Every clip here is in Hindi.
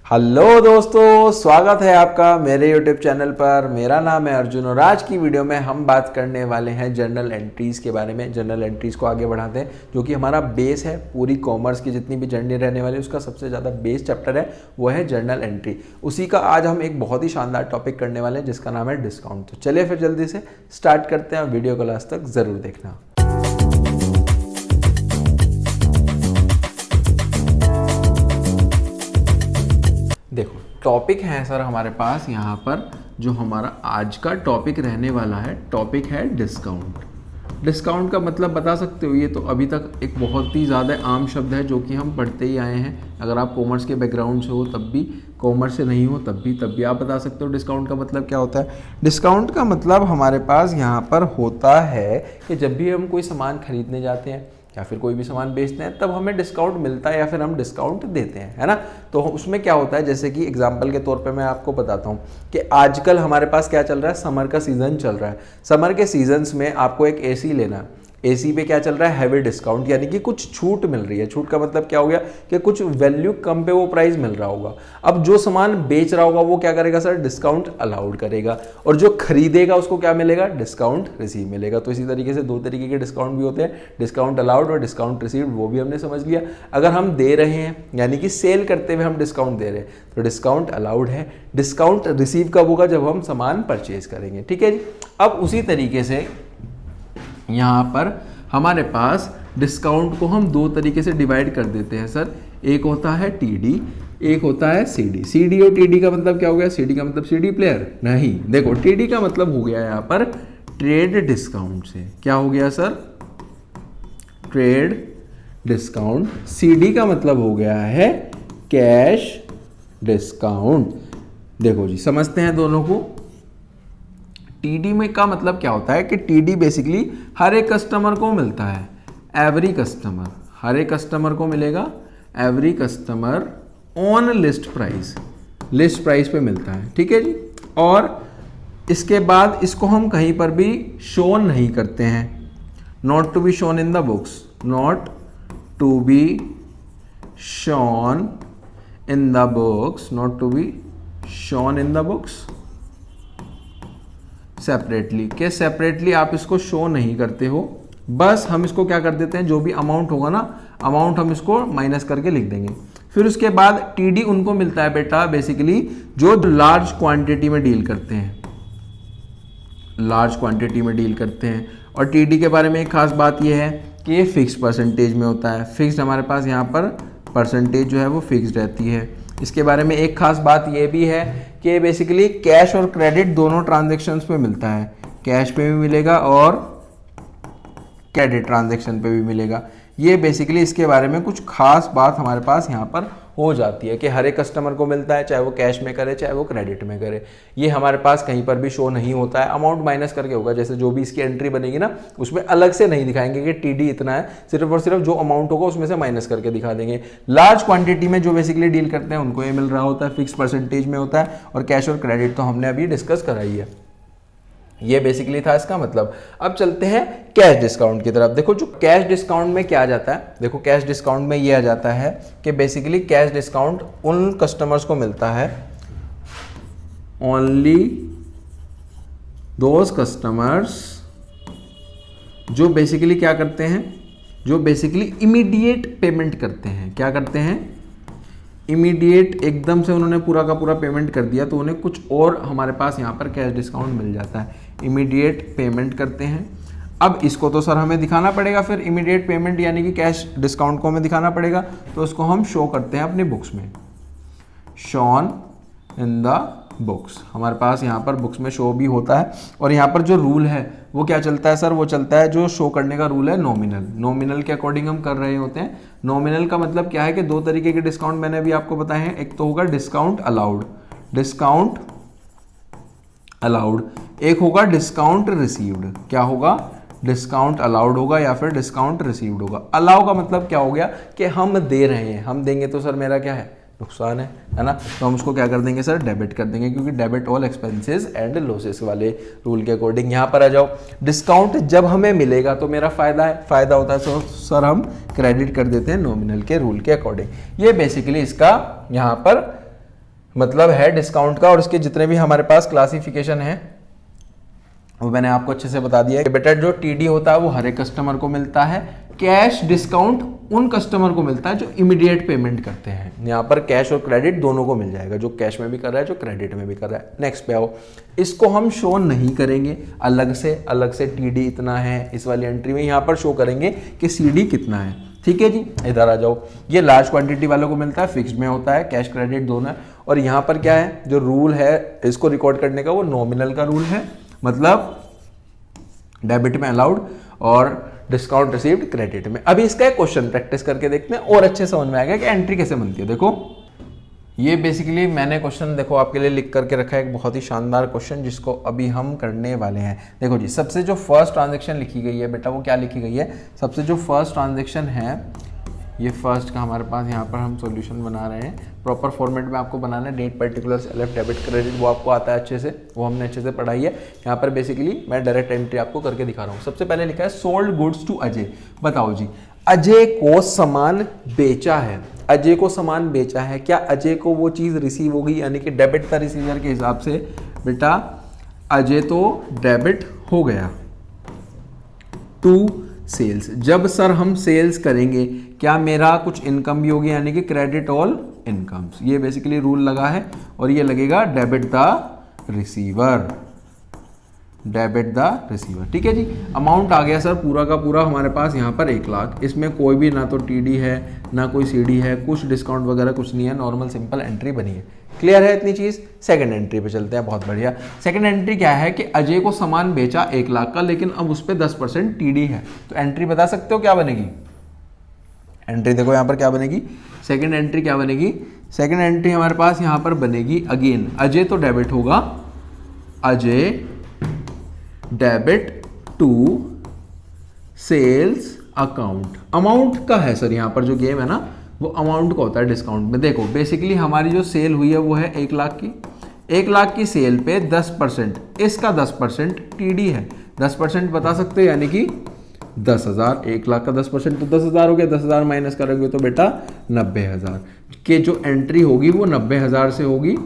हेलो दोस्तों, स्वागत है आपका मेरे YouTube चैनल पर। मेरा नाम है अर्जुन और आज की वीडियो में हम बात करने वाले हैं जर्नल एंट्रीज़ के बारे में। जर्नल एंट्रीज़ को आगे बढ़ाते हैं, जो कि हमारा बेस है। पूरी कॉमर्स की जितनी भी जर्नी रहने वाली है उसका सबसे ज़्यादा बेस चैप्टर है वो है जर्नल एंट्री। उसी का आज हम एक बहुत ही शानदार टॉपिक करने वाले हैं जिसका नाम है डिस्काउंट। तो चलिए फिर जल्दी से स्टार्ट करते हैं। वीडियो को लास्ट तक ज़रूर देखना। देखो, टॉपिक है सर हमारे पास यहाँ पर जो हमारा आज का टॉपिक रहने वाला है, टॉपिक है डिस्काउंट। डिस्काउंट का मतलब बता सकते हो? ये तो अभी तक एक बहुत ही ज़्यादा आम शब्द है जो कि हम पढ़ते ही आए हैं। अगर आप कॉमर्स के बैकग्राउंड से हो तब भी, कॉमर्स से नहीं हो तब भी आप बता सकते हो डिस्काउंट का मतलब क्या होता है। डिस्काउंट का मतलब हमारे पास यहाँ पर होता है कि जब भी हम कोई सामान खरीदने जाते हैं या फिर कोई भी सामान बेचते हैं तब हमें डिस्काउंट मिलता है या फिर हम डिस्काउंट देते हैं, है ना। तो उसमें क्या होता है, जैसे कि एग्जांपल के तौर पे मैं आपको बताता हूँ कि आजकल हमारे पास क्या चल रहा है, समर का सीज़न चल रहा है। समर के सीजन्स में आपको एक एसी लेना है। एसी पे क्या चल रहा है, हैवी डिस्काउंट, यानी कि कुछ छूट मिल रही है। छूट का मतलब क्या हो गया कि कुछ वैल्यू कम पे वो प्राइस मिल रहा होगा। अब जो सामान बेच रहा होगा वो क्या करेगा सर, डिस्काउंट अलाउड करेगा, और जो खरीदेगा उसको क्या मिलेगा, डिस्काउंट रिसीव मिलेगा। तो इसी तरीके से दो तरीके के डिस्काउंट भी होते हैं, डिस्काउंट अलाउड और डिस्काउंट रिसीव्ड, वो भी हमने समझ लिया। अगर हम दे रहे हैं यानी कि सेल करते हुए हम डिस्काउंट दे रहे हैं तो डिस्काउंट अलाउड है। डिस्काउंट रिसीव कब होगा, जब हम सामान परचेज करेंगे, ठीक है जी। अब उसी तरीके से यहाँ पर हमारे पास डिस्काउंट को हम दो तरीके से डिवाइड कर देते हैं सर। एक होता है टीडी, एक होता है सीडी। सीडी और टीडी का मतलब क्या हो गया, सीडी का मतलब सीडी प्लेयर नहीं। देखो, टीडी का मतलब हो गया यहाँ पर ट्रेड डिस्काउंट से। क्या हो गया सर, ट्रेड डिस्काउंट। सीडी का मतलब हो गया है कैश डिस्काउंट। देखो जी, समझते हैं दोनों को। टीडी में का मतलब क्या होता है कि टीडी बेसिकली हर एक कस्टमर को मिलता है, एवरी कस्टमर, हर एक कस्टमर को मिलेगा, every customer on list price, list price पे मिलता है, ठीक है जी। और इसके बाद इसको हम कहीं पर भी शो नहीं करते हैं, not to be shown in the books, not to be shown in the books, not to be shown in the books separately. के सेपरेटली आप इसको शो नहीं करते हो, बस हम इसको क्या कर देते हैं, जो भी अमाउंट होगा ना, अमाउंट हम इसको माइनस करके लिख देंगे। फिर उसके बाद टीडी उनको मिलता है बेटा बेसिकली जो लार्ज क्वांटिटी में डील करते हैं, लार्ज क्वांटिटी में डील करते हैं। और टीडी के बारे में एक खास बात यह है कि ये फिक्स परसेंटेज में होता है। फिक्स्ड हमारे पास यहाँ पर परसेंटेज जो है वो फिक्स्ड रहती है। इसके बारे में एक खास बात यह भी है कि बेसिकली कैश और क्रेडिट दोनों ट्रांजैक्शंस पे मिलता है, कैश पे भी मिलेगा और क्रेडिट ट्रांजैक्शन पे भी मिलेगा। ये बेसिकली इसके बारे में कुछ खास बात हमारे पास यहाँ पर हो जाती है कि हर एक कस्टमर को मिलता है, चाहे वो कैश में करे चाहे वो क्रेडिट में करे। ये हमारे पास कहीं पर भी शो नहीं होता है, अमाउंट माइनस करके होगा। जैसे जो भी इसकी एंट्री बनेगी ना उसमें अलग से नहीं दिखाएंगे कि टीडी इतना है, सिर्फ और सिर्फ जो अमाउंट होगा उसमें से माइनस करके दिखा देंगे। लार्ज क्वांटिटी में जो बेसिकली डील करते हैं उनको ये मिल रहा होता है, फिक्स परसेंटेज में होता है। और कैश और क्रेडिट तो हमने अभी डिस्कस कराई है। ये बेसिकली था इसका मतलब। अब चलते हैं कैश डिस्काउंट की तरफ। देखो, जो कैश डिस्काउंट में क्या आ जाता है, देखो कैश डिस्काउंट में ये आ जाता है कि बेसिकली कैश डिस्काउंट उन कस्टमर्स को मिलता है, ओनली दोज कस्टमर्स जो बेसिकली क्या करते हैं, जो बेसिकली इमीडिएट पेमेंट करते हैं। क्या करते हैं, इमीडिएट, एकदम से उन्होंने पूरा का पूरा पेमेंट कर दिया तो उन्हें कुछ और हमारे पास यहाँ पर कैश डिस्काउंट मिल जाता है। इमीडिएट पेमेंट करते हैं। अब इसको तो सर हमें दिखाना पड़ेगा, फिर इमीडिएट पेमेंट यानी कि कैश डिस्काउंट को हमें दिखाना पड़ेगा, तो उसको हम शो करते हैं अपनी बुक्स में, शॉन इन द बुक्स। हमारे पास यहाँ पर बुक्स में शो भी होता है। और यहाँ पर जो रूल है वो क्या चलता है सर, वो चलता है जो शो करने का रूल है नॉमिनल। नॉमिनल के अकॉर्डिंग हम कर रहे होते हैं। नॉमिनल का मतलब क्या है कि दो तरीके के डिस्काउंट मैंने अभी आपको बताए हैं। एक तो होगा डिस्काउंट अलाउड, डिस्काउंट अलाउड, एक होगा डिस्काउंट रिसीव्ड। क्या होगा, डिस्काउंट अलाउड होगा या फिर डिस्काउंट रिसीव्ड होगा। अलाउ का मतलब क्या हो गया कि हम दे रहे हैं, हम देंगे तो सर मेरा क्या है, नुकसान है ना। तो हम उसको क्या कर देंगे सर, डेबिट कर देंगे, क्योंकि debit all expenses and losses वाले रूल के अकॉर्डिंग। यहाँ पर आ जाओ, डिस्काउंट जब हमें मिलेगा तो मेरा फायदा है, फायदा होता है तो सर हम क्रेडिट कर देते हैं नॉमिनल के रूल के अकॉर्डिंग। ये बेसिकली इसका यहाँ पर मतलब है डिस्काउंट का, और इसके जितने भी हमारे पास क्लासिफिकेशन है वो मैंने आपको अच्छे से बता दिया है। बेटा जो टीडी होता है वो हर एक कस्टमर को मिलता है, कैश डिस्काउंट उन कस्टमर को मिलता है जो इमीडिएट पेमेंट करते हैं। यहाँ पर कैश और क्रेडिट दोनों को मिल जाएगा, जो कैश में भी कर रहा है जो क्रेडिट में भी कर रहा है। नेक्स्ट पे आओ, इसको हम शो नहीं करेंगे अलग से टीडी इतना है इस वाली एंट्री में, यहाँ पर शो करेंगे कि सीडी कितना है। ठीक है जी, इधर आ जाओ। ये लार्ज क्वांटिटी वालों को मिलता है, फिक्स्ड में होता है, कैश क्रेडिट दोनों है। और यहाँ पर क्या है, जो रूल है इसको रिकॉर्ड करने का वो नॉमिनल का रूल है, मतलब डेबिट में अलाउड और डिस्काउंट रिसीव्ड क्रेडिट में। अभी इसका एक क्वेश्चन प्रैक्टिस करके देखते हैं और अच्छे समझ में आएगा कि एंट्री कैसे बनती है। देखो ये बेसिकली मैंने क्वेश्चन देखो आपके लिए लिख करके रखा है, एक बहुत ही शानदार क्वेश्चन जिसको अभी हम करने वाले हैं। देखो जी, सबसे जो फर्स्ट ट्रांजैक्शन लिखी गई है बेटा वो क्या लिखी गई है, सबसे जो फर्स्ट ट्रांजैक्शन है ये फर्स्ट का हमारे पास यहाँ पर हम सॉल्यूशन बना रहे हैं। प्रॉपर फॉर्मेट में आपको बनाना है, date particulars LF debit credit वो आपको आता है अच्छे से, वो हमने अच्छे से पढ़ाई है। यहाँ पर बेसिकली मैं डायरेक्ट एंट्री आपको करके दिखा रहा हूँ। सबसे पहले लिखा है सोल्ड गुड्स टू अजय। बताओ जी, अजय को सामान बेचा है, अजय को सामान बेचा है, क्या अजय को वो चीज़ रिसीव होगी, यानी कि डेबिट था रिसीवर के हिसाब से। बेटा अजय तो डेबिट हो गया टू सेल्स। जब सर हम सेल्स करेंगे क्या मेरा कुछ इनकम भी होगी, यानी कि क्रेडिट ऑल इनकम्स। ये बेसिकली रूल लगा है और ये लगेगा debit the receiver, debit the receiver. ठीक है जी, अमाउंट आ गया सर पूरा का पूरा हमारे पास यहाँ पर 1 लाख। इसमें कोई भी ना तो टीडी है ना कोई सीडी है, कुछ डिस्काउंट वगैरह कुछ नहीं है, नॉर्मल सिंपल एंट्री बनी है। क्लियर है इतनी चीज। सेकंड एंट्री पे चलते हैं, बहुत बढ़िया। सेकंड एंट्री क्या है कि अजय को सामान बेचा 1 लाख का, लेकिन अब उस पर 10% टीडी है, तो एंट्री बता सकते हो क्या बनेगी। एंट्री देखो यहाँ पर क्या बनेगी, सेकंड एंट्री क्या बनेगी, सेकंड एंट्री हमारे पास यहाँ पर बनेगी अगेन अजय तो डेबिट होगा, Ajay debit to sales account. Amount का है सर यहाँ पर जो गेम है ना वो अमाउंट का होता है डिस्काउंट में। देखो बेसिकली हमारी जो सेल हुई है वो है 1 लाख की, 1 लाख की सेल पे 10%, इसका 10% टीडी है। 10% बता सकते हो, यानी कि 10,000। 1 लाख का 10% तो 10,000 हो गया, 10,000 माइनस करेंगे तो बेटा 90,000 के जो एंट्री होगी वो 90,000 से होगी।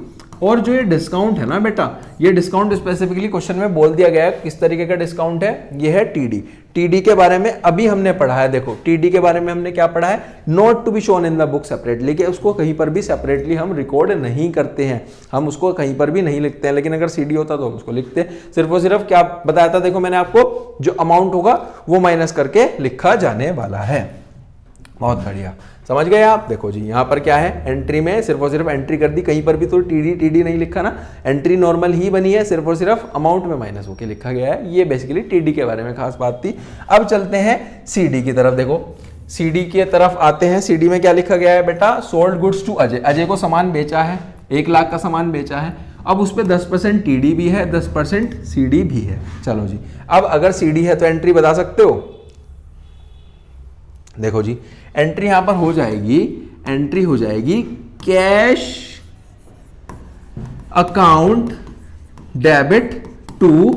और जो ये डिस्काउंट है ना बेटा, ये डिस्काउंट स्पेसिफिकली क्वेश्चन में बोल दिया गया है किस तरीके का डिस्काउंट है, ये है टीडी। टीडी के बारे में अभी हमने पढ़ा है, देखो टीडी के बारे में हमने क्या पढ़ा है, not to be shown in the book separately, कि उसको कहीं पर भी सेपरेटली हम रिकॉर्ड नहीं करते हैं, हम उसको कहीं पर भी नहीं लिखते हैं। लेकिन अगर सीडी होता तो हम उसको लिखते हैं। सिर्फ और सिर्फ क्या बताया था, देखो मैंने आपको जो अमाउंट होगा वो माइनस करके लिखा जाने वाला है। बहुत बढ़िया, समझ गए आप। देखो जी यहाँ पर क्या है, एंट्री में सिर्फ और सिर्फ एंट्री कर दी, कहीं पर भी तो टीडी नहीं लिखा ना, एंट्री नॉर्मल ही बनी है, सिर्फ और सिर्फ अमाउंट में माइनस होके लिखा गया है। ये बेसिकली टीडी के बारे में खास बात थी। अब चलते हैं सीडी की तरफ। देखो सीडी की तरफ आते हैं। सीडी में क्या लिखा गया है बेटा, sold goods to Ajay. Ajay को सामान बेचा है, 1 लाख का सामान बेचा है, अब उस पर 10% टीडी भी है, 10% सीडी भी है। चलो जी, अब अगर सीडी है तो एंट्री बता सकते हो। देखो जी एंट्री यहां पर हो जाएगी, एंट्री हो जाएगी cash account debit to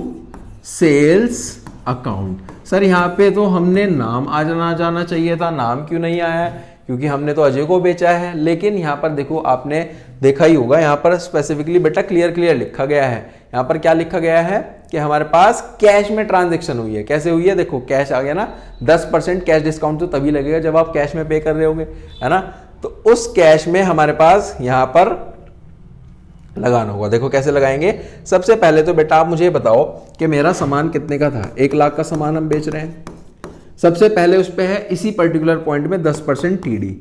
sales account. Sir यहां पे तो हमने नाम आ जाना चाहिए था, नाम क्यों नहीं आया है, क्योंकि हमने तो अजय को बेचा है। लेकिन यहां पर देखो आपने देखा ही होगा, यहां पर स्पेसिफिकली बेटा क्लियर लिखा गया है। यहां पर क्या लिखा गया है कि हमारे पास कैश में ट्रांजैक्शन हुई है। कैसे हुई है, देखो कैश आ गया ना, 10% कैश डिस्काउंट तो तभी लगेगा जब आप कैश में पे कर रहे होगे, है ना। तो उस कैश में हमारे पास यहां पर लगाना होगा। देखो कैसे लगाएंगे, सबसे पहले तो बेटा आप मुझे बताओ कि मेरा सामान कितने का था, 1 लाख का सामान हम बेच रहे हैं। सबसे पहले उस पे है इसी पर्टिकुलर पॉइंट में 10% टीडी।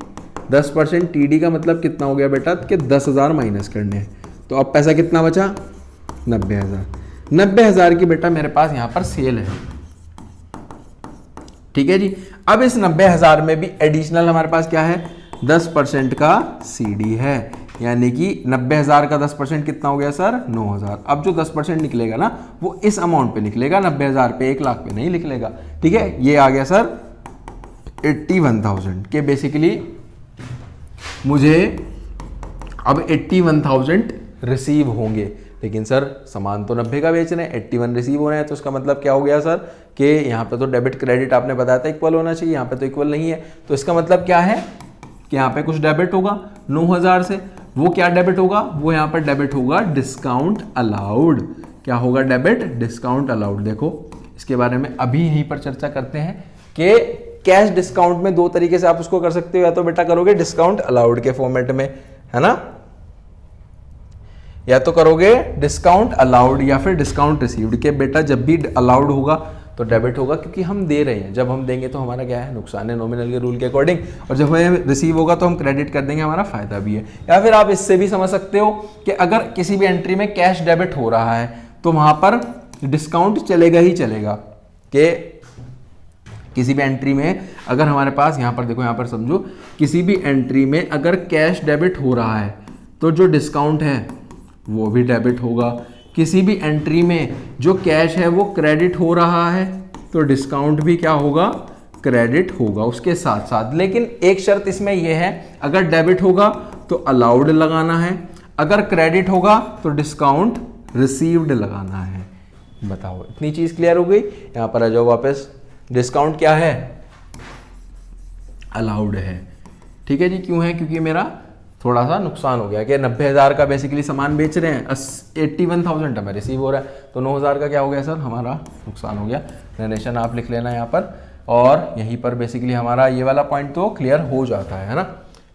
10% टीडी का मतलब कितना हो गया बेटा कि 10,000 माइनस करने हैं, तो अब पैसा कितना बचा, 90,000। 90,000 की बेटा मेरे पास यहां पर सेल है। ठीक है जी, अब इस 90,000 में भी एडिशनल हमारे पास क्या है, 10% का सीडी है, यानी कि 90,000 का 10% कितना हो गया सर, 9,000। अब जो 10% निकलेगा ना वो इस अमाउंट पे निकलेगा, 90,000 पे, 1 लाख पे नहीं निकलेगा। ठीक है, ये आ गया सर 81,000 के बेसिकली मुझे अब 81,000 रिसीव होंगे। लेकिन सर सामान तो 90 का बेच रहे हैं, 81 रिसीव हो रहे हैं, तो उसका मतलब क्या हो गया सर कि यहाँ पे तो डेबिट क्रेडिट आपने बताया था इक्वल होना चाहिए, यहाँ पे तो इक्वल नहीं है। तो इसका मतलब क्या है कि यहाँ पे कुछ डेबिट होगा 9,000 से, वो क्या डेबिट होगा, वो यहाँ पर डेबिट होगा डिस्काउंट अलाउड। क्या होगा डेबिट, डिस्काउंट अलाउड। देखो इसके बारे में अभी यहीं पर चर्चा करते हैं कि कैश डिस्काउंट में दो तरीके से आप उसको कर सकते हो, या तो बेटा करोगे डिस्काउंट अलाउड के फॉर्मेट में, है ना, या तो करोगे डिस्काउंट अलाउड या फिर डिस्काउंट रिसीव्ड के। बेटा जब भी अलाउड होगा तो डेबिट होगा, क्योंकि हम दे रहे हैं, जब हम देंगे तो हमारा क्या है, नुकसान है नॉमिनल के रूल के अकॉर्डिंग, और जब हमें रिसीव होगा तो हम क्रेडिट कर देंगे, हमारा फायदा भी है। या फिर आप इससे भी समझ सकते हो कि अगर किसी भी एंट्री में कैश डेबिट हो रहा है तो वहां पर डिस्काउंट चलेगा ही चलेगा। कि किसी भी एंट्री में अगर हमारे पास, यहां पर देखो, यहां पर समझो, किसी भी एंट्री में अगर कैश डेबिट हो रहा है तो जो डिस्काउंट है वो भी डेबिट होगा। किसी भी एंट्री में जो कैश है वो क्रेडिट हो रहा है तो डिस्काउंट भी क्या होगा, क्रेडिट होगा उसके साथ साथ। लेकिन एक शर्त इसमें यह है, अगर डेबिट होगा तो अलाउड लगाना है, अगर क्रेडिट होगा तो डिस्काउंट रिसीव्ड लगाना है। बताओ, इतनी चीज क्लियर हो गई। यहां पर आ जाओ वापस। डिस्काउंट क्या है, अलाउड है। ठीक है जी, क्यों है, क्योंकि मेरा थोड़ा सा नुकसान हो गया कि 90,000 का बेसिकली सामान बेच रहे हैं, 81,000 हमें रिसीव हो रहा है, तो 9,000 का क्या हो गया सर, हमारा नुकसान हो गया। नरेशन आप लिख लेना यहाँ पर, और यहीं पर बेसिकली हमारा ये वाला पॉइंट तो क्लियर हो जाता है ना।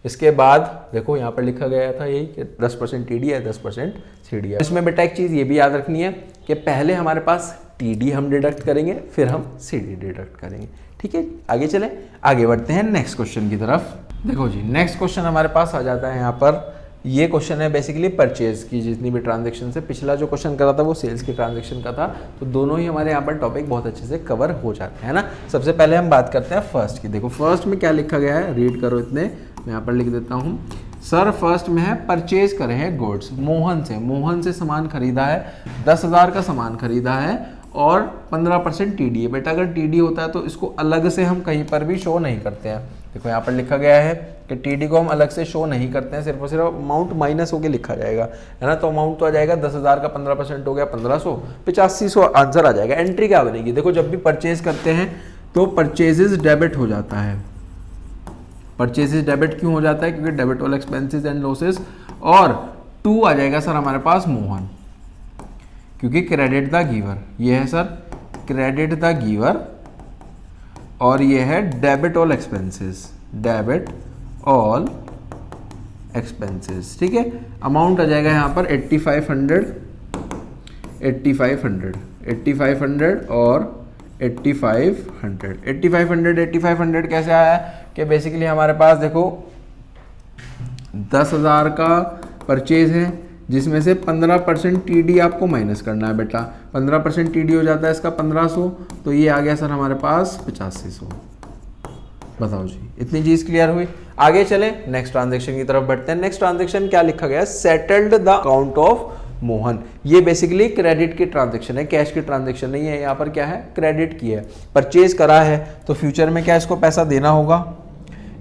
इसके बाद देखो यहाँ पर लिखा गया था यही कि 10% टीडी है, 10% सीडी है। इसमें बेटा एक चीज़ ये भी याद रखनी है कि पहले हमारे पास टीडी हम डिडक्ट करेंगे, फिर हम सीडी डिडक्ट करेंगे। ठीक है, आगे चले, आगे बढ़ते हैं नेक्स्ट क्वेश्चन की तरफ। देखो जी, नेक्स्ट क्वेश्चन हमारे पास आ जाता है यहाँ पर। ये क्वेश्चन है बेसिकली परचेज की जितनी भी ट्रांजैक्शन से। पिछला जो क्वेश्चन करा था वो सेल्स की ट्रांजैक्शन का था, तो दोनों ही हमारे यहाँ पर टॉपिक बहुत अच्छे से कवर हो जाते हैं ना। सबसे पहले हम बात करते हैं फर्स्ट की। देखो फर्स्ट में क्या लिखा गया है, रीड करो इतने, मैं यहाँ पर लिख देता हूँ। सर फर्स्ट में है परचेज करे हैं गुड्स, मोहन से सामान खरीदा है, 10,000 का सामान खरीदा है और 15% टीडी है। बेटा अगर टीडी होता है तो इसको अलग से हम कहीं पर भी शो नहीं करते हैं। देखो यहाँ पर लिखा गया है कि टीडी को हम अलग से शो नहीं करते हैं, सिर्फ और सिर्फ अमाउंट माइनस होके लिखा जाएगा, है ना। तो अमाउंट तो आ जाएगा 10,000 का 15% हो गया 1500, 8500 आंसर आ जाएगा। एंट्री क्या बनेगी, देखो जब भी परचेज करते हैं तो परचेजेस डेबिट हो जाता है। परचेजेस डेबिट क्यों हो जाता है, क्योंकि debit all expenses and losses, और 2 आ जाएगा सर हमारे पास मोहन, क्योंकि क्रेडिट द गिवर, ये है सर क्रेडिट द गिवर, और ये है debit all expenses, debit all expenses. ठीक है, अमाउंट आ जाएगा यहाँ पर 8500 और 8500 कैसे आया है कि बेसिकली हमारे पास देखो 10,000 का परचेज है जिसमें से 15% टीडी आपको माइनस करना है बेटा। 15% टीडी हो जाता है इसका 1500, तो ये आ गया सर हमारे पास 8500। बताओ जी, इतनी चीज क्लियर हुई। आगे चले नेक्स्ट ट्रांजैक्शन की तरफ बढ़ते हैं। नेक्स्ट ट्रांजैक्शन क्या लिखा गया है, settled the account of Mohan. ये बेसिकली क्रेडिट की ट्रांजैक्शन है, कैश की ट्रांजैक्शन नहीं है। यहाँ पर क्या है, क्रेडिट की है, परचेज करा है, तो फ्यूचर में क्या इसको पैसा देना होगा,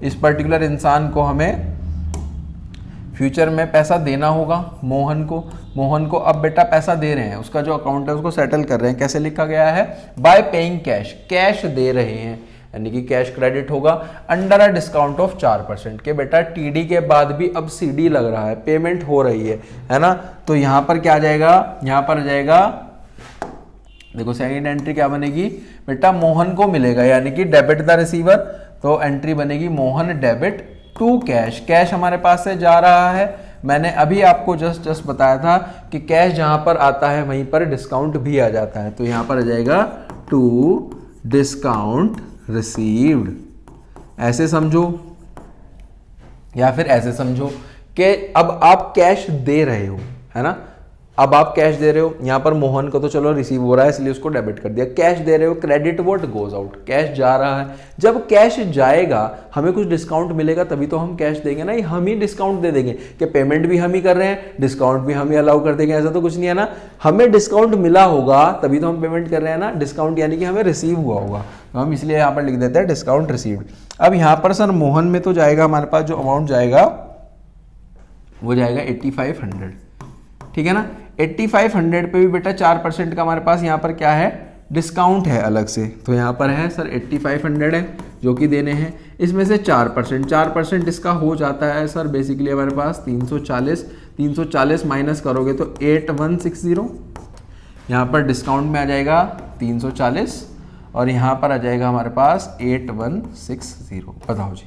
इस पर्टिकुलर इंसान को हमें फ्यूचर में पैसा देना होगा मोहन को अब बेटा पैसा दे रहे हैं, उसका जो अकाउंट है उसको सेटल कर रहे हैं। कैसे लिखा गया है, बाय पेइंग कैश, कैश दे रहे हैं, यानी कि कैश क्रेडिट होगा अंडर अ डिस्काउंट ऑफ 4% के। बेटा टीडी के बाद भी अब सीडी लग रहा है, पेमेंट हो रही है ना। तो यहां पर क्या आ जाएगा, यहां पर आ जाएगा देखो सेकंड एंट्री क्या बनेगी बेटा, मोहन को मिलेगा, यानी कि डेबिट द रिसीवर, तो एंट्री बनेगी Mohan debit to cash. Cash हमारे पास से जा रहा है, मैंने अभी आपको जस्ट बताया था कि कैश जहां पर आता है वहीं पर डिस्काउंट भी आ जाता है, तो यहां पर आ जाएगा टू डिस्काउंट रिसीव्ड। ऐसे समझो या फिर ऐसे समझो कि अब आप कैश दे रहे हो, है ना, अब आप कैश दे रहे हो, यहां पर मोहन को तो चलो रिसीव हो रहा है इसलिए उसको डेबिट कर दिया। कैश दे रहे हो, credit what goes out, cash जा रहा है। जब कैश जाएगा हमें कुछ डिस्काउंट मिलेगा तभी तो हम कैश देंगे ना, हम ही डिस्काउंट दे देंगे कि पेमेंट भी हम ही कर रहे हैं, डिस्काउंट भी हम ही अलाउ कर देंगे, ऐसा तो कुछ नहीं है ना। हमें डिस्काउंट मिला होगा तभी तो हम पेमेंट कर रहे हैं ना, डिस्काउंट यानी कि हमें रिसीव हुआ होगा, तो हम इसलिए यहाँ पर लिख देते हैं डिस्काउंट रिसीव्ड। अब यहाँ पर सर मोहन में तो जाएगा हमारे पास जो अमाउंट जाएगा वो जाएगा 8500, ठीक है ना। 8500 पे भी बेटा 4% का हमारे पास यहाँ पर क्या है, डिस्काउंट है अलग से, तो यहाँ पर है सर 8500 है जो कि देने हैं। इसमें से 4%, 4% इसका हो जाता है सर बेसिकली हमारे पास 340, 340 माइनस करोगे तो 8160, यहाँ पर डिस्काउंट में आ जाएगा 340 और यहाँ पर आ जाएगा हमारे पास 8160। बताओ जी,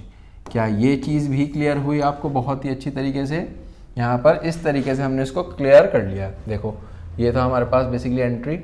क्या ये चीज़ भी क्लियर हुई आपको बहुत ही अच्छी तरीके से? यहाँ पर इस तरीके से हमने इसको क्लियर कर लिया। देखो ये था हमारे पास बेसिकली एंट्री,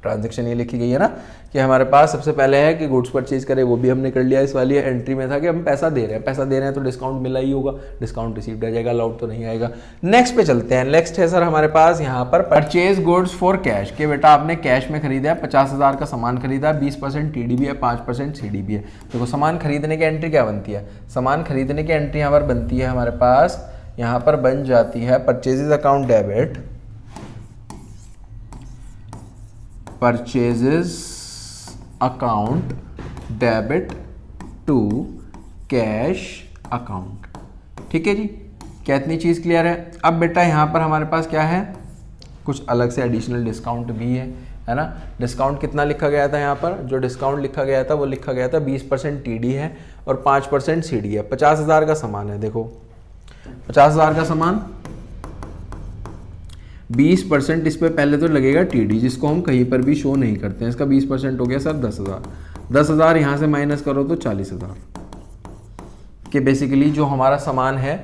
ट्रांजैक्शन ये लिखी गई है ना कि हमारे पास सबसे पहले है कि गुड्स परचेज करें, वो भी हमने कर लिया। इस वाली एंट्री में था कि हम पैसा दे रहे हैं तो डिस्काउंट मिला ही होगा, डिस्काउंट रिसीव्ड आ जाएगा, अलाउड तो नहीं आएगा। नेक्स्ट पे चलते हैं। नेक्स्ट है सर हमारे पास यहाँ पर परचेज गुड्स फॉर कैश, के बेटा आपने कैश में खरीदा है, 50,000 का सामान खरीदा, 20% TDB है, 5% CDB है। देखो सामान खरीदने की एंट्री क्या बनती है? सामान खरीदने की एंट्री यहाँ पर बनती है हमारे पास, यहाँ पर बन जाती है purchases account debit, purchases account debit to cash account. ठीक है जी, क्या इतनी चीज़ क्लियर है? अब बेटा यहाँ पर हमारे पास क्या है, कुछ अलग से एडिशनल डिस्काउंट भी है ना। डिस्काउंट कितना लिखा गया था यहाँ पर? जो डिस्काउंट लिखा गया था वो लिखा गया था 20% TD है और 5% CD है। 50,000 का सामान है, देखो 50,000 का सामान, 20% इस पे पहले तो लगेगा TD, जिसको हम कहीं पर भी शो नहीं करते हैं। इसका 20% हो गया सर 10,000, 10,000 यहाँ से माइनस करो तो 40,000 कि बेसिकली जो हमारा सामान है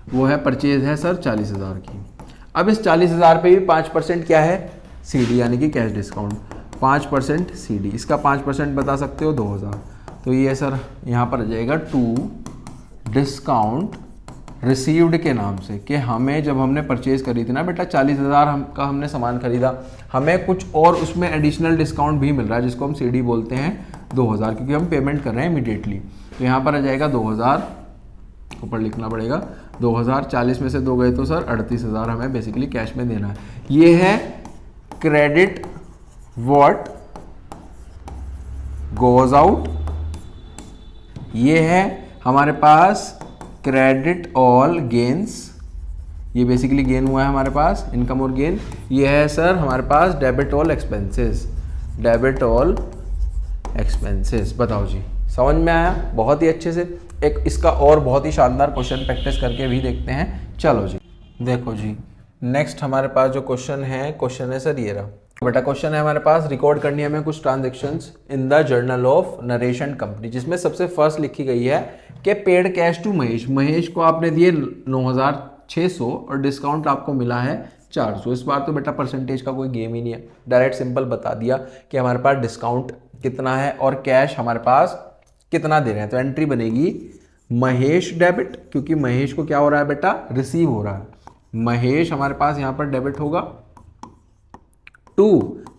वो है परचेज है सर 40,000 की। अब इस 40,000 पे भी 5% क्या है? CD यानी कि कैश डिस्काउंट, 5% CD, इसका 5% बता सकते हो 2,000। तो ये सर यहाँ पर आ जाएगा टू डिस्काउंट रिसीव्ड के नाम से, कि हमें जब हमने परचेज करी थी ना बेटा 40,000 का हमने सामान खरीदा, हमें कुछ और उसमें एडिशनल डिस्काउंट भी मिल रहा है जिसको हम CD बोलते हैं 2,000, क्योंकि हम पेमेंट कर रहे हैं इमीडिएटली। तो यहाँ पर आ जाएगा 2,000, ऊपर लिखना पड़ेगा 2,000, 40 में से 2 गए तो सर 38,000 हमें बेसिकली कैश में देना है। ये है क्रेडिट व्हाट गोज आउट, ये है हमारे पास क्रेडिट ऑल गेन्स, ये बेसिकली गेन हुआ है हमारे पास, इनकम और गेन। ये है सर हमारे पास debit all expenses, debit all expenses. बताओ जी, समझ में आया? बहुत ही अच्छे से। एक इसका और बहुत ही शानदार क्वेश्चन प्रैक्टिस करके भी देखते हैं। चलो जी, देखो जी नेक्स्ट हमारे पास जो क्वेश्चन है सर ये रहा बेटा। क्वेश्चन है हमारे पास, रिकॉर्ड करनी है हमें कुछ transactions in the journal of narration company, जिसमें सबसे फर्स्ट लिखी गई है कि paid cash to Mahesh, Mahesh को आपने दिए 9,600 और डिस्काउंट आपको मिला है 400। इस बार तो बेटा परसेंटेज का कोई गेम ही नहीं है, डायरेक्ट सिंपल बता दिया कि हमारे पास डिस्काउंट कितना है और कैश हमारे पास कितना दे रहे हैं। तो एंट्री बनेगी महेश डेबिट, क्योंकि महेश को क्या हो रहा है बेटा? रिसीव हो रहा है। महेश हमारे पास यहाँ पर डेबिट होगा टू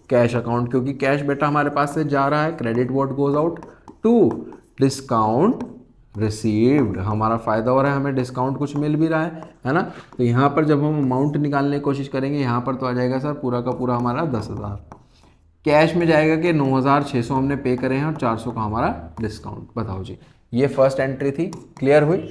कैश अकाउंट, क्योंकि कैश बेटा हमारे पास से जा रहा है, credit what goes out to discount received, हमारा फायदा हो रहा है, हमें डिस्काउंट कुछ मिल भी रहा है ना। तो यहाँ पर जब हम अमाउंट निकालने की कोशिश करेंगे, यहाँ पर तो आ जाएगा सर पूरा का पूरा हमारा 10,000, कैश में जाएगा कि 9,600 हमने पे करे हैं और 400 का हमारा डिस्काउंट। बताओ जी, ये फर्स्ट एंट्री थी, क्लियर हुई?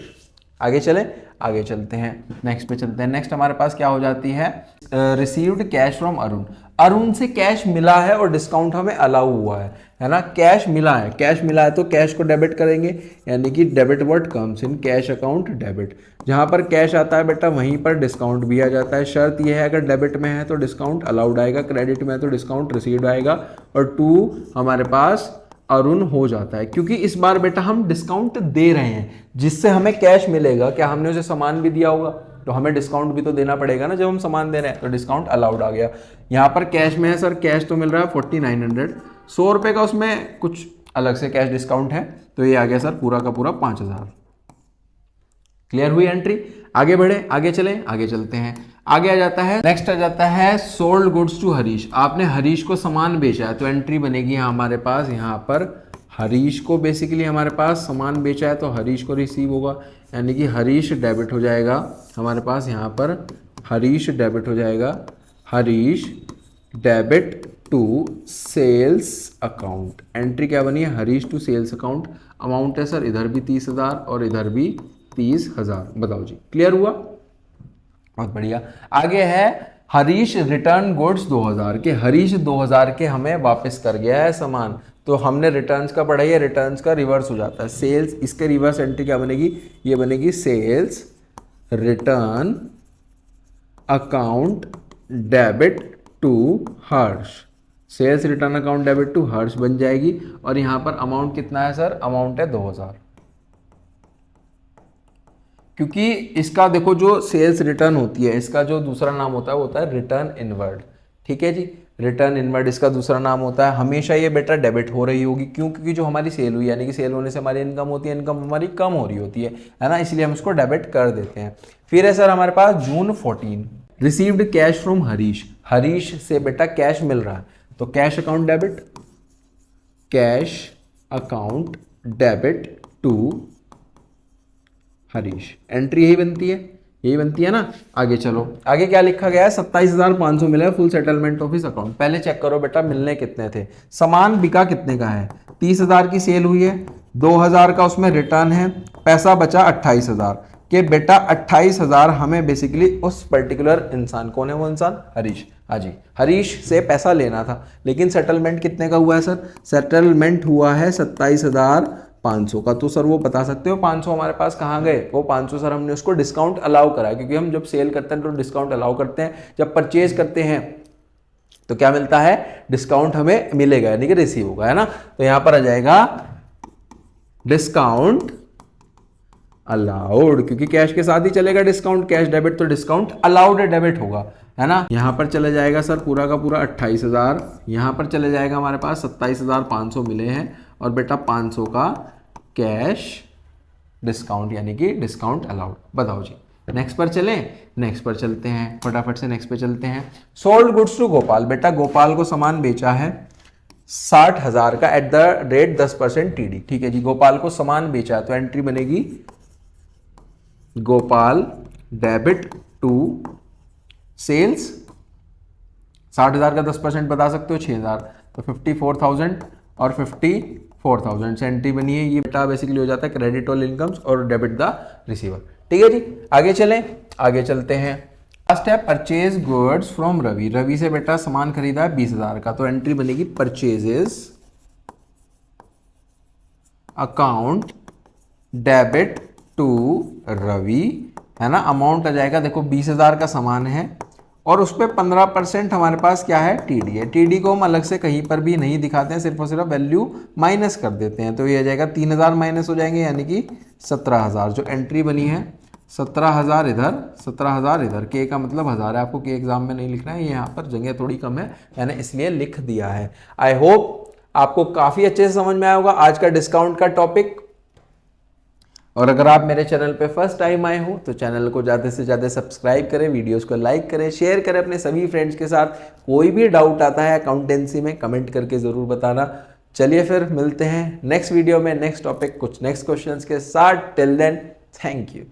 आगे चले, आगे चलते हैं, नेक्स्ट पे चलते हैं। नेक्स्ट हमारे पास क्या हो जाती है, received cash from Arun, Arun से कैश मिला है और डिस्काउंट हमें अलाउ हुआ है ना। कैश मिला है, कैश मिला है तो कैश को डेबिट करेंगे, यानी कि debit what comes in cash account debit. जहां पर कैश आता है बेटा वहीं पर डिस्काउंट भी आ जाता है। शर्त यह है अगर डेबिट में है तो डिस्काउंट अलाउड आएगा, क्रेडिट में है तो डिस्काउंट रिसीव्ड आएगा, और टू हमारे पास अरुण हो जाता है, क्योंकि इस बार बेटा हम डिस्काउंट दे रहे हैं जिससे हमें कैश मिलेगा। क्या हमने उसे सामान भी दिया होगा तो हमें डिस्काउंट भी तो देना पड़ेगा ना जब हम सामान दे रहे हैं, तो डिस्काउंट अलाउड आ गया। यहाँ पर कैश में है सर, कैश तो मिल रहा है 4900, 100 रुपये का उसमें कुछ अलग से कैश डिस्काउंट है, तो ये आ गया सर पूरा का पूरा 5,000। क्लियर हुई एंट्री? आगे बढ़े, आगे चले, आगे चलते हैं। आगे आ जाता है, नेक्स्ट आ जाता है सोल्ड गुड्स टू हरीश, आपने हरीश को सामान बेचा है, तो एंट्री बनेगी हमारे पास यहाँ पर हरीश को बेसिकली हमारे पास सामान बेचा है तो हरीश को रिसीव होगा, यानी कि हरीश डेबिट हो जाएगा हमारे पास यहाँ पर, हरीश डेबिट हो जाएगा, Harish debit to sales account. Entry क्या बनी है, Harish to sales account. Amount है सर इधर भी 30,000 और इधर भी 30,000। बताओ जी, क्लियर हुआ? बहुत बढ़िया। आगे है हरीश रिटर्न गुड्स 2,000 के, हरीश 2,000 के हमें वापस कर गया है सामान, तो हमने रिटर्न्स का पढ़ा है, रिटर्न्स का रिवर्स हो जाता है सेल्स, इसके रिवर्स एंट्री क्या बनेगी, ये बनेगी sales return account debit to Harsh, sales return account debit to Harsh बन जाएगी। और यहां पर अमाउंट कितना है सर, अमाउंट है 2000, क्योंकि इसका देखो जो सेल्स रिटर्न होती है इसका जो दूसरा नाम होता है वो होता है रिटर्न इनवर्ड, ठीक है जी, रिटर्न इनवर्ड इसका दूसरा नाम होता है। हमेशा ये बेटा डेबिट हो रही होगी, क्यों, क्योंकि जो हमारी सेल हुई यानी कि सेल होने से हमारी इनकम होती है, इनकम हमारी कम हो रही होती है ना, इसलिए हम इसको डेबिट कर देते हैं। फिर है सर हमारे पास June 14, received cash from Harish, Harish से बेटा कैश मिल रहा है, तो cash account debit, cash account debit to Harish, entry यही बनती है, यही बनती है ना। आगे चलो, आगे क्या लिखा गया है, 27,500 मिले full settlement of his account. पहले चेक करो बेटा मिलने कितने थे, सामान बिका कितने का है, 30,000 की सेल हुई है, 2,000 का उसमें रिटर्न है, पैसा बचा 28,000 के बेटा 28,000 हमें बेसिकली उस पर्टिकुलर इंसान, कौन है वो इंसान, हरीश, हाँ जी, हरीश से पैसा लेना था, लेकिन सेटलमेंट कितने का हुआ है सर, सेटलमेंट हुआ है 27,500 का। तो सर वो बता सकते हो 500 हमारे पास कहाँ गए, वो 500 सर हमने उसको डिस्काउंट अलाउ करा, क्योंकि हम जब सेल करते हैं तो डिस्काउंट अलाउ करते हैं, जब परचेज करते हैं तो क्या मिलता है, डिस्काउंट हमें मिलेगा यानी कि रिसीव होगा, है ना। तो यहां पर आ जाएगा डिस्काउंट अलाउड, क्योंकि कैश के साथ ही चलेगा डिस्काउंट, कैश डेबिट तो डिस्काउंट अलाउड डेबिट होगा, है ना। यहां पर चले जाएगा सर पूरा का पूरा 28,000, यहां पर चले जाएगा हमारे पास 27,500 मिले हैं, और बेटा 500 का कैश डिस्काउंट यानी कि डिस्काउंट अलाउड। बताओ जी, नेक्स्ट पर चलें, नेक्स्ट पर चलते हैं, फटाफट से नेक्स्ट पे चलते हैं। सोल्ड गुड्स टू गोपाल, बेटा गोपाल को सामान बेचा है 60,000 का एट द रेट 10% टीडी, ठीक है जी, गोपाल को सामान बेचा है, तो एंट्री बनेगी गोपाल डेबिट टू सेल्स, 60,000 का 10% बता सकते हो 6,000, तो 54,000 और 54,000 से एंट्री बनी है। ये बेटा बेसिकली हो जाता है क्रेडिट ऑल इनकम्स और डेबिट द रिसीवर, ठीक है जी। आगे चलें, आगे चलते हैं। लास्ट है purchase goods from Ravi, Ravi से बेटा सामान खरीदा है 20,000 का, तो एंट्री बनेगी purchases account debit to Ravi, है ना। अमाउंट आ जाएगा देखो 20,000 का सामान है और उस पर 15% हमारे पास क्या है, टीडी है। टीडी को हम अलग से कहीं पर भी नहीं दिखाते हैं, सिर्फ और सिर्फ वैल्यू माइनस कर देते हैं, तो ये आ जाएगा 3,000 माइनस हो जाएंगे यानी कि 17,000। जो एंट्री बनी है 17,000 इधर, 17,000 इधर, के का मतलब 1000 है, आपको के एग्जाम में नहीं लिखना है, ये यहाँ पर जगह थोड़ी कम है, मैंने इसलिए लिख दिया है। आई होप आपको काफ़ी अच्छे से समझ में आया होगा आज का डिस्काउंट का टॉपिक। और अगर आप मेरे चैनल पे फर्स्ट टाइम आए हो तो चैनल को ज़्यादा से ज़्यादा सब्सक्राइब करें, वीडियोस को लाइक करें, शेयर करें अपने सभी फ्रेंड्स के साथ। कोई भी डाउट आता है अकाउंटेंसी में कमेंट करके ज़रूर बताना। चलिए फिर मिलते हैं नेक्स्ट वीडियो में नेक्स्ट टॉपिक कुछ नेक्स्ट क्वेश्चंस के साथ। Till then thank you.